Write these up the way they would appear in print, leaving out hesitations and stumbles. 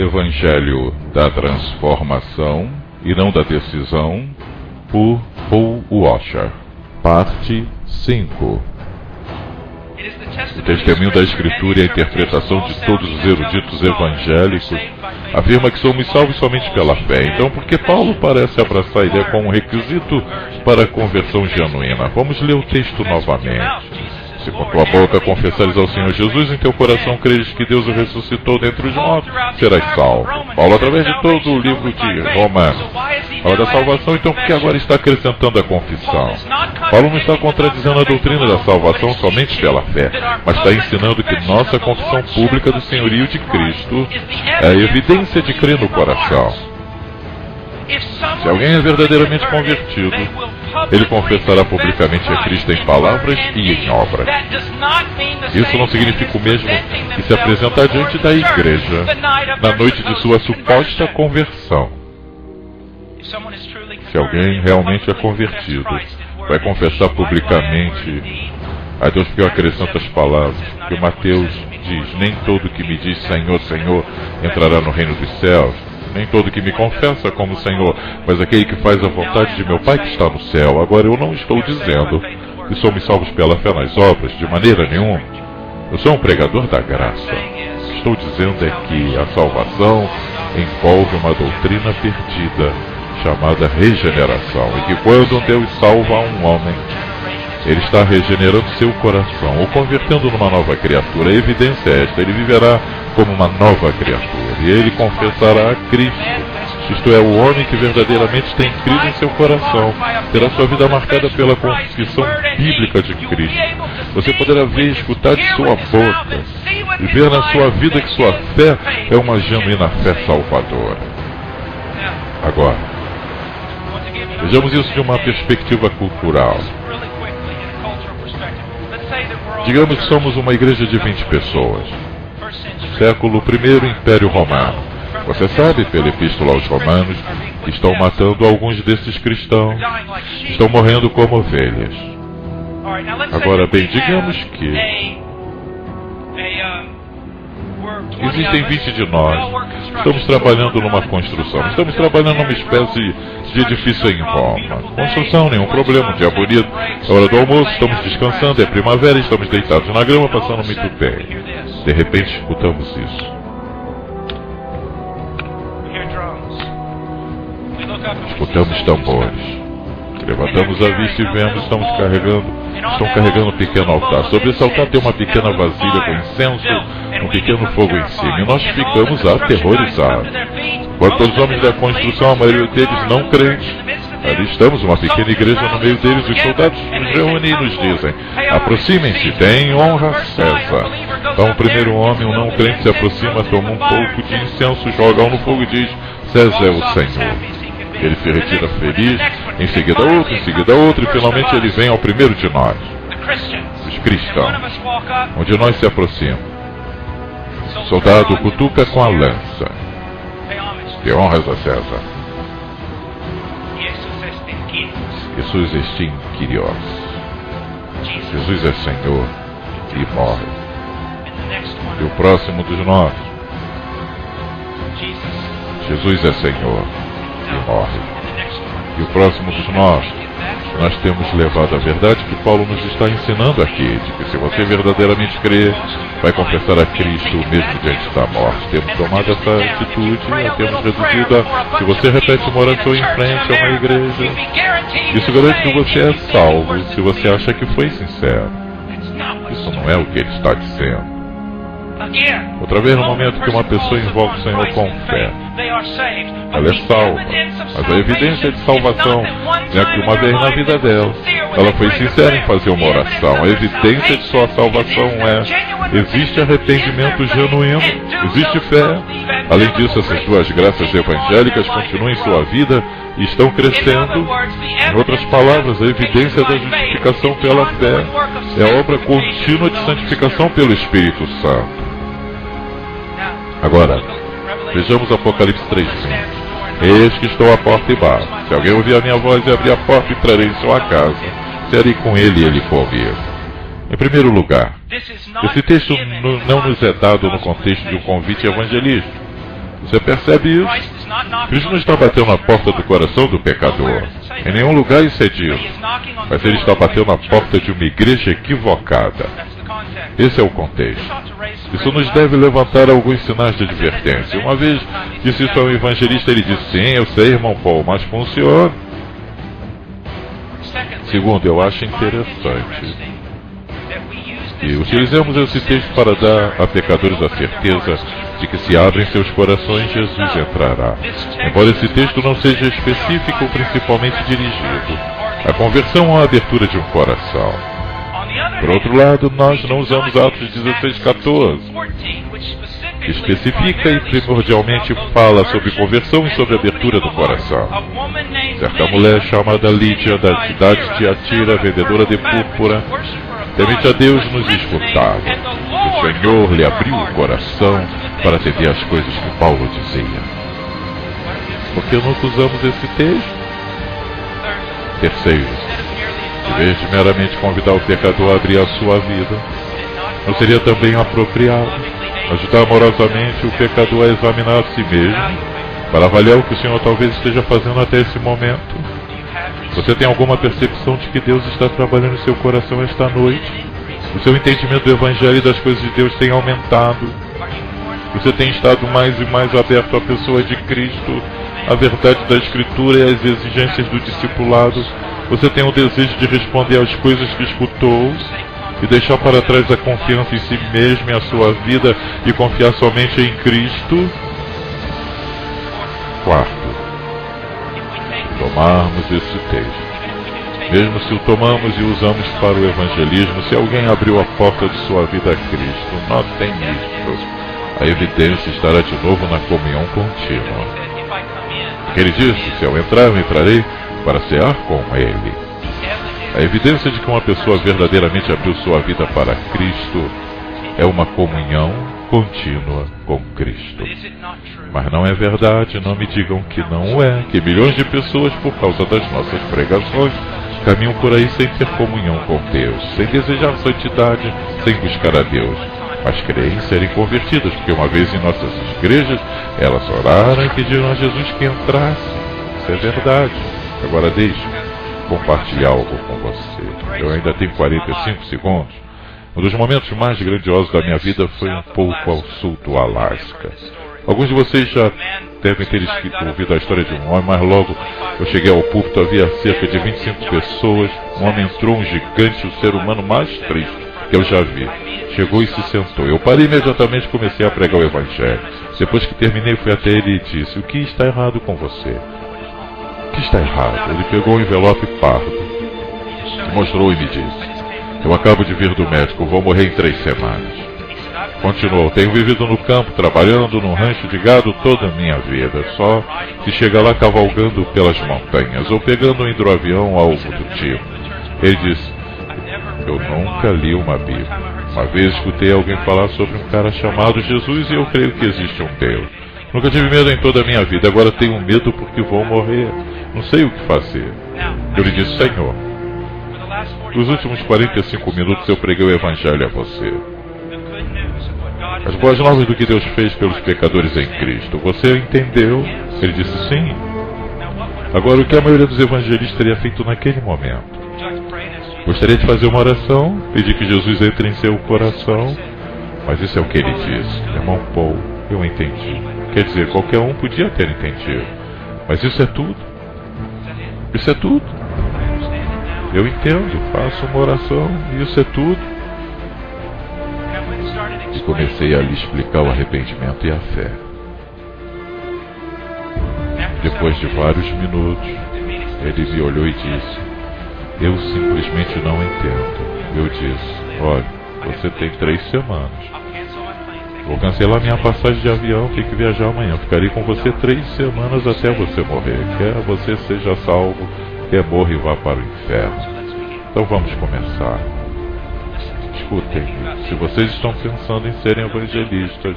Evangelho da Transformação e não da Decisão, por Paul Washer. Parte 5. O testemunho da Escritura e a interpretação de todos os eruditos evangélicos afirma que somos salvos somente pela fé. Então, por que Paulo parece abraçar a ideia como um requisito para a conversão genuína? Vamos ler o texto novamente. Se com tua boca confessares ao Senhor Jesus, em teu coração creres que Deus o ressuscitou dentre os mortos, serás salvo. Paulo, através de todo o livro de Romanos, fala da salvação, então por que agora está acrescentando a confissão? Paulo não está contradizendo a doutrina da salvação somente pela fé, mas está ensinando que nossa confissão pública do senhorio de Cristo é a evidência de crer no coração. Se alguém é verdadeiramente convertido, ele confessará publicamente a Cristo em palavras e em obras. Isso não significa o mesmo que se apresentar diante da igreja na noite de sua suposta conversão. Se alguém realmente é convertido, vai confessar publicamente a Deus, porque eu acrescento as palavras que o Mateus diz: nem todo que me diz Senhor, Senhor entrará no reino dos céus. Nem todo que me confessa como Senhor, mas aquele que faz a vontade de meu Pai que está no céu. Agora, eu não estou dizendo que somos salvos pela fé nas obras, de maneira nenhuma. Eu sou um pregador da graça. Estou dizendo é que a salvação envolve uma doutrina perdida, chamada regeneração, e que quando um Deus salva um homem, ele está regenerando seu coração, ou convertendo numa nova criatura. A evidência é esta: ele viverá como uma nova criatura, e ele confessará a Cristo. Isto é, o homem que verdadeiramente tem crido em seu coração terá sua vida marcada pela confissão bíblica de Cristo. Você poderá ver e escutar de sua boca e ver na sua vida que sua fé é uma genuína fé salvadora. Agora, vejamos isso de uma perspectiva cultural. Digamos que somos uma igreja de 20 pessoas. Século I, Império Romano. Você sabe, pela Epístola aos Romanos, que estão matando alguns desses cristãos. Estão morrendo como ovelhas. Agora bem, digamos que existem 20 de nós. Estamos trabalhando numa construção. Estamos trabalhando numa espécie de edifício em Roma. Construção, nenhum problema, um dia bonito. É hora do almoço, estamos descansando, é primavera, estamos deitados na grama, passando muito bem. De repente escutamos isso. Escutamos tambores. Levantamos a vista e vemos, estão carregando um pequeno altar. Sobre esse altar tem uma pequena vasilha com incenso, um pequeno fogo em cima. E nós ficamos aterrorizados. Quanto aos homens da construção, a maioria deles não crentes. Ali estamos, uma pequena igreja no meio deles. Os soldados nos reúnem e nos dizem: aproximem-se, deem honra a César. Então o primeiro homem, um não crente, se aproxima, toma um pouco de incenso, joga no fogo e diz: César é o Senhor. Ele se retira feliz, em seguida outro, e finalmente ele vem ao primeiro de nós, os cristãos, onde nós se aproxima. O soldado cutuca com a lança: dê honras a César. Jesus est in Kyrios. Jesus é Senhor e morre. E o próximo dos nós: Jesus é Senhor e morre. E o próximo dos nós temos levado a verdade que Paulo nos está ensinando aqui, de que se você verdadeiramente crer, vai confessar a Cristo mesmo diante da morte. Temos tomado essa atitude, temos reduzido a: se você repete uma oração em frente a uma igreja, isso garante que você é salvo se você acha que foi sincero. Isso não é o que ele está dizendo. Outra vez, no momento que uma pessoa invoca o Senhor com fé, ela é salva. Mas a evidência de salvação é que uma vez na vida dela, ela foi sincera em fazer uma oração. A evidência de sua salvação é: existe arrependimento genuíno, existe fé. Além disso, essas duas graças evangélicas continuam em sua vida e estão crescendo. Em outras palavras, a evidência da justificação pela fé é a obra contínua de santificação pelo Espírito Santo. Agora, vejamos Apocalipse 3:5. Eis que estou à porta e bato. Se alguém ouvir a minha voz e abrir a porta, entrarei em sua casa, serei com ele e ele comigo. Em primeiro lugar, esse texto não nos é dado no contexto de um convite evangelístico. Você percebe isso? Cristo não está batendo na porta do coração do pecador. Em nenhum lugar isso é dito. Mas ele está batendo na porta de uma igreja equivocada. Esse é o contexto. Isso nos deve levantar alguns sinais de advertência. Uma vez disse isso ao evangelista, ele disse: sim, eu sei, irmão Paul, mas funciona. Segundo, eu acho interessante que utilizemos esse texto para dar a pecadores a certeza de que se abrem seus corações, Jesus entrará. Embora esse texto não seja específico, principalmente dirigido à conversão ou à abertura de um coração. Por outro lado, nós não usamos Atos 16:14, que especifica e primordialmente fala sobre conversão e sobre abertura do coração. Certa mulher chamada Lídia, da cidade de Tiatira, vendedora de púrpura, temente a Deus, nos escutava. O Senhor lhe abriu o coração para atender às coisas que Paulo dizia. Por que nunca usamos esse texto? Terceiro, em vez de meramente convidar o pecador a abrir a sua vida, não seria também apropriado ajudar amorosamente o pecador a examinar a si mesmo, para avaliar o que o Senhor talvez esteja fazendo até esse momento? Você tem alguma percepção de que Deus está trabalhando em seu coração esta noite? O seu entendimento do Evangelho e das coisas de Deus tem aumentado? Você tem estado mais e mais aberto à pessoa de Cristo, à verdade da Escritura e às exigências do discipulado? Você tem o desejo de responder às coisas que escutou e deixar para trás a confiança em si mesmo e a sua vida e confiar somente em Cristo? Quarto, tomarmos esse texto, mesmo se o tomamos e usamos para o evangelismo, se alguém abriu a porta de sua vida a Cristo, notem isto: a evidência estará de novo na comunhão contínua. Porque ele disse: se eu entrar, eu entrarei para cear com ele. A evidência de que uma pessoa verdadeiramente abriu sua vida para Cristo é uma comunhão contínua com Cristo. Mas não é verdade, não me digam que não é, que milhões de pessoas, por causa das nossas pregações, caminham por aí sem ter comunhão com Deus, sem desejar santidade, sem buscar a Deus, mas creem serem convertidas, porque uma vez em nossas igrejas, elas oraram e pediram a Jesus que entrasse. Isso é verdade. Agora deixe-me compartilhar algo com você. Eu ainda tenho 45 segundos. Um dos momentos mais grandiosos da minha vida foi um pouco ao sul do Alasca. Alguns de vocês já devem ter ouvido a história de um homem, mas logo eu cheguei ao púlpito, havia cerca de 25 pessoas. Um homem entrou, um gigante, o ser humano mais triste que eu já vi. Chegou e se sentou. Eu parei imediatamente e comecei a pregar o Evangelho. Depois que terminei, fui até ele e disse: o que está errado com você? O que está errado? Ele pegou um envelope pardo, mostrou e me disse: eu acabo de vir do médico, vou morrer em 3 semanas. Continuou: tenho vivido no campo, trabalhando num rancho de gado toda a minha vida. Só se chega lá cavalgando pelas montanhas, ou pegando um hidroavião ou algo do tipo. Ele disse: eu nunca li uma Bíblia. Uma vez escutei alguém falar sobre um cara chamado Jesus e eu creio que existe um Deus. Nunca tive medo em toda a minha vida, agora tenho medo porque vou morrer. Não sei o que fazer. Eu lhe disse: Senhor, nos últimos 45 minutos eu preguei o Evangelho a você. As boas novas do que Deus fez pelos pecadores em Cristo. Você entendeu? Ele disse: sim. Agora, o que a maioria dos evangelistas teria feito naquele momento? Gostaria de fazer uma oração, pedir que Jesus entre em seu coração, mas isso é o que ele disse. Irmão Paul, eu entendi. Quer dizer, qualquer um podia ter entendido. Mas isso é tudo. Isso é tudo. Eu entendo, faço uma oração e isso é tudo. E comecei a lhe explicar o arrependimento e a fé. Depois de vários minutos, ele me olhou e disse: eu simplesmente não entendo. Eu disse: olha, você tem 3 semanas. Vou cancelar minha passagem de avião, tenho que viajar amanhã. Ficarei com você 3 semanas até você morrer. Quer você seja salvo, quer morra e vá para o inferno. Então vamos começar. Escutem, se vocês estão pensando em serem evangelistas,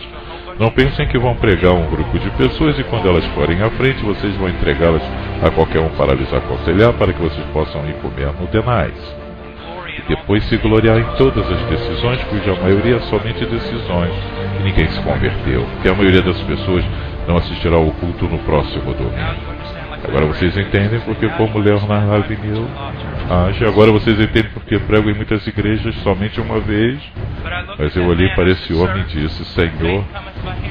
não pensem que vão pregar a um grupo de pessoas e quando elas forem à frente, vocês vão entregá-las a qualquer um para lhes aconselhar, para que vocês possam ir comer no Denais. e depois se gloriar em todas as decisões, cuja maioria é somente decisões, e ninguém se converteu, porque a maioria das pessoas não assistirá ao culto no próximo domingo. Agora vocês entendem porque, como Leonard Ravenhill age. Agora vocês entendem porque prego em muitas igrejas somente uma vez. Mas eu olhei para esse homem e disse: Senhor,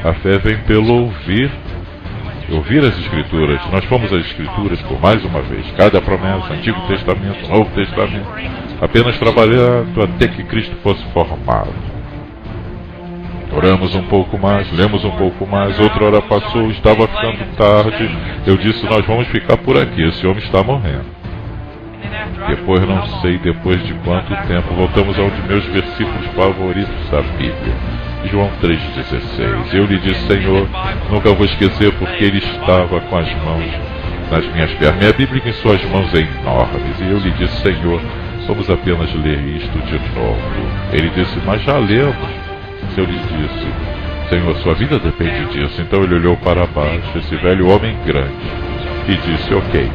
a fé vem pelo ouvir as Escrituras. Nós fomos às Escrituras por mais uma vez. Cada promessa, Antigo Testamento, Novo Testamento, apenas trabalhando até que Cristo fosse formado. Oramos um pouco mais, lemos um pouco mais, outra hora passou, estava ficando tarde. Eu disse: nós vamos ficar por aqui, esse homem está morrendo. Depois, não sei depois de quanto tempo, voltamos a um de meus versículos favoritos da Bíblia, João 3,16. Eu lhe disse: Senhor, nunca vou esquecer, porque ele estava com as mãos nas minhas pernas. Minha Bíblia em suas mãos é enormes. E eu lhe disse: Senhor, vamos apenas ler isto de novo. Ele disse: mas já lemos. Eu lhe disse: Senhor, sua vida depende disso. Então ele olhou para baixo, esse velho homem grande, e disse: ok.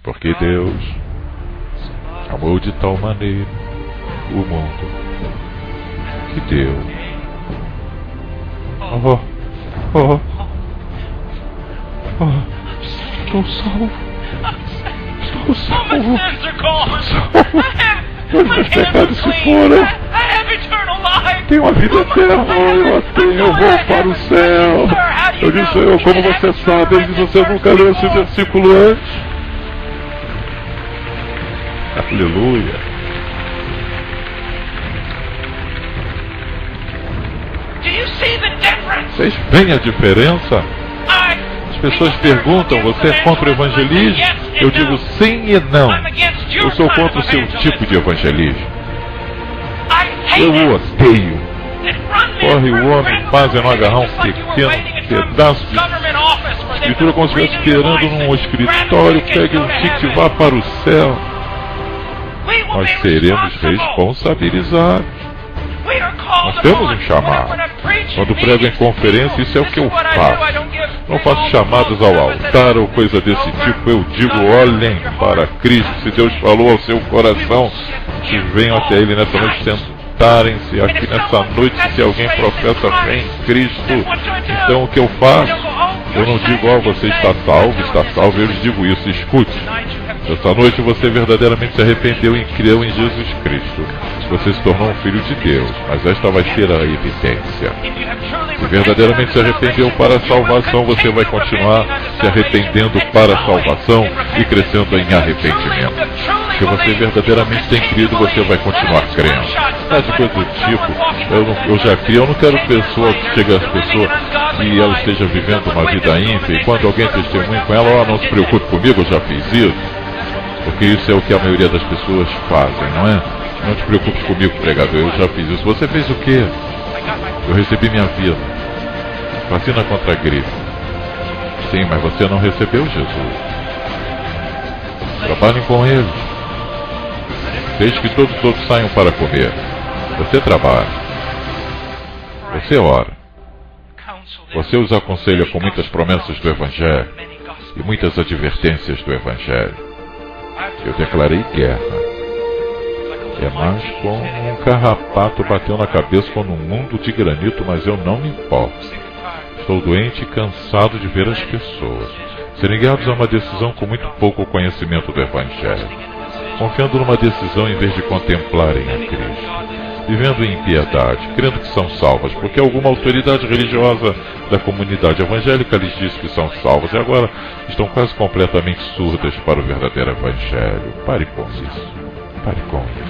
Porque Deus amou de tal maneira o mundo que deu. Estou salvo. Estou salvo. Meus pecados se foram. Tenho a vida eterna. Eu a tenho. Eu vou para o céu. Eu disse: Senhor, como você sabe? Ele disse: você nunca leu esse versículo antes? Aleluia. Vocês veem a diferença? As pessoas perguntam: você é contra o evangelismo? Eu digo: sim e não. Eu sou contra o seu tipo de evangelismo. Eu o odeio. Corre o homem, fazem um agarrar um pequeno pedaço de escritura como se estivesse esperando num escritório, pegue um ticket e vá para o céu. Nós seremos responsabilizados. Nós temos um chamado. Quando prego em conferência, isso é o que eu faço. Não faço chamadas ao altar ou coisa desse tipo. Eu digo: olhem para Cristo. Se Deus falou ao seu coração, que venham até Ele nessa noite, sentarem-se aqui nessa noite. Se alguém professa fé em Cristo, então o que eu faço? Eu não digo: ó, você está salvo, está salvo. Eu lhes digo isso: escute. Essa noite você verdadeiramente se arrependeu e creu em Jesus Cristo. Você se tornou um filho de Deus, mas esta vai ser a evidência. Se verdadeiramente se arrependeu para a salvação, você vai continuar se arrependendo para a salvação e crescendo em arrependimento. Se você verdadeiramente tem crido, você vai continuar crendo. Mas coisa do tipo: eu já criei, eu não quero pessoa que chegue às pessoas e ela esteja vivendo uma vida ímpia, e quando alguém testemunha com ela: ó, não se preocupe comigo, eu já fiz isso. Porque isso é o que a maioria das pessoas fazem, não é? Não te preocupes comigo, pregador, eu já fiz isso. Você fez o quê? Eu recebi minha vida. Vacina contra a gripe. Sim, mas você não recebeu Jesus. Trabalhem com Ele. Desde que todos saiam para comer. Você trabalha. Você ora. Você os aconselha com muitas promessas do Evangelho e muitas advertências do Evangelho. Eu declarei guerra. É mais como um carrapato bateu na cabeça com um mundo de granito, mas eu não me importo. Estou doente e cansado de ver as pessoas serem guiadas a uma decisão com muito pouco conhecimento do Evangelho, confiando numa decisão em vez de contemplarem a Cristo, vivendo em impiedade, crendo que são salvas, porque alguma autoridade religiosa da comunidade evangélica lhes disse que são salvas, e agora estão quase completamente surdas para o verdadeiro Evangelho. Pare com isso. Pare com isso.